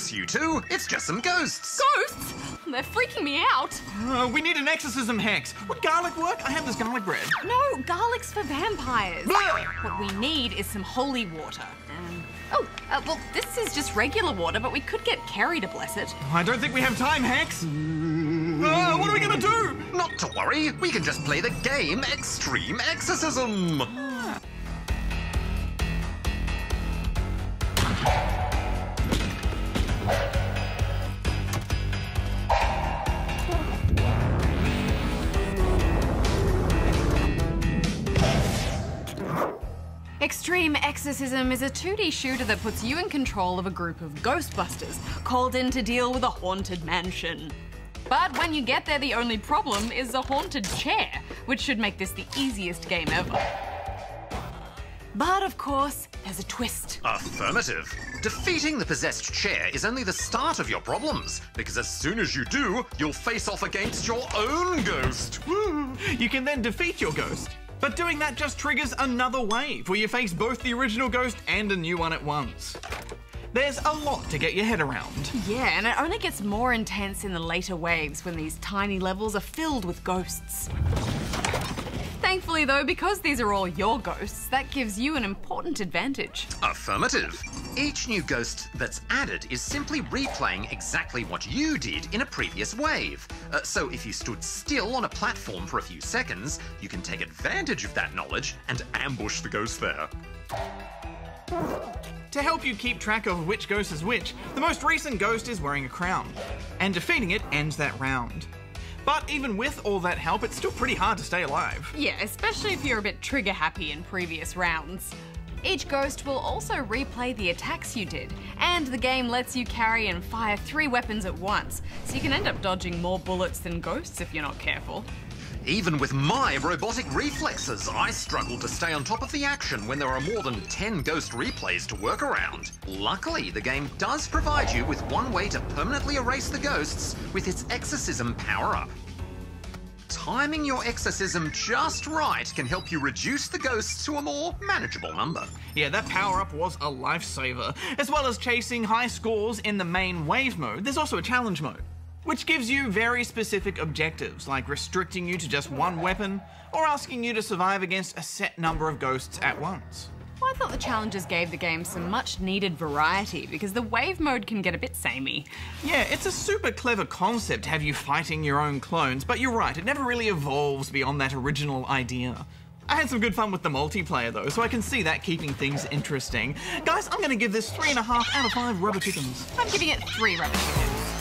Relax, you two. It's just some ghosts. Ghosts? They're freaking me out. We need an exorcism hex. Would garlic work? I have this garlic bread. No, garlic's for vampires. Blah! What we need is some holy water. Well, this is just regular water, but we could get Kerry to bless it. I don't think we have time, Hex. What are we gonna do? Not to worry. We can just play the game Extreme Exorcism. Extreme Exorcism is a 2D shooter that puts you in control of a group of Ghostbusters called in to deal with a haunted mansion. But when you get there, the only problem is a haunted chair, which should make this the easiest game ever. But of course, there's a twist. Affirmative. Defeating the possessed chair is only the start of your problems, because as soon as you do, you'll face off against your own ghost. Woo. You can then defeat your ghost. But doing that just triggers another wave, where you face both the original ghost and a new one at once. There's a lot to get your head around. Yeah, and it only gets more intense in the later waves when these tiny levels are filled with ghosts. Thankfully though, because these are all your ghosts, that gives you an important advantage. Affirmative. Each new ghost that's added is simply replaying exactly what you did in a previous wave. So if you stood still on a platform for a few seconds, you can take advantage of that knowledge and ambush the ghost there. To help you keep track of which ghost is which, the most recent ghost is wearing a crown, and defeating it ends that round. But even with all that help, it's still pretty hard to stay alive. Yeah, especially if you're a bit trigger happy in previous rounds. Each ghost will also replay the attacks you did, and the game lets you carry and fire 3 weapons at once, so you can end up dodging more bullets than ghosts if you're not careful. Even with my robotic reflexes, I struggle to stay on top of the action when there are more than 10 ghost replays to work around. Luckily, the game does provide you with one way to permanently erase the ghosts with its exorcism power-up. Timing your exorcism just right can help you reduce the ghosts to a more manageable number. Yeah, that power-up was a lifesaver. As well as chasing high scores in the main wave mode, there's also a challenge mode, which gives you very specific objectives, like restricting you to just one weapon, or asking you to survive against a set number of ghosts at once. Well, I thought the challenges gave the game some much needed variety, because the wave mode can get a bit samey. Yeah, it's a super clever concept to have you fighting your own clones, but you're right, it never really evolves beyond that original idea. I had some good fun with the multiplayer though, so I can see that keeping things interesting. Guys, I'm gonna give this 3.5 out of 5 rubber chickens. I'm giving it 3 rubber chickens.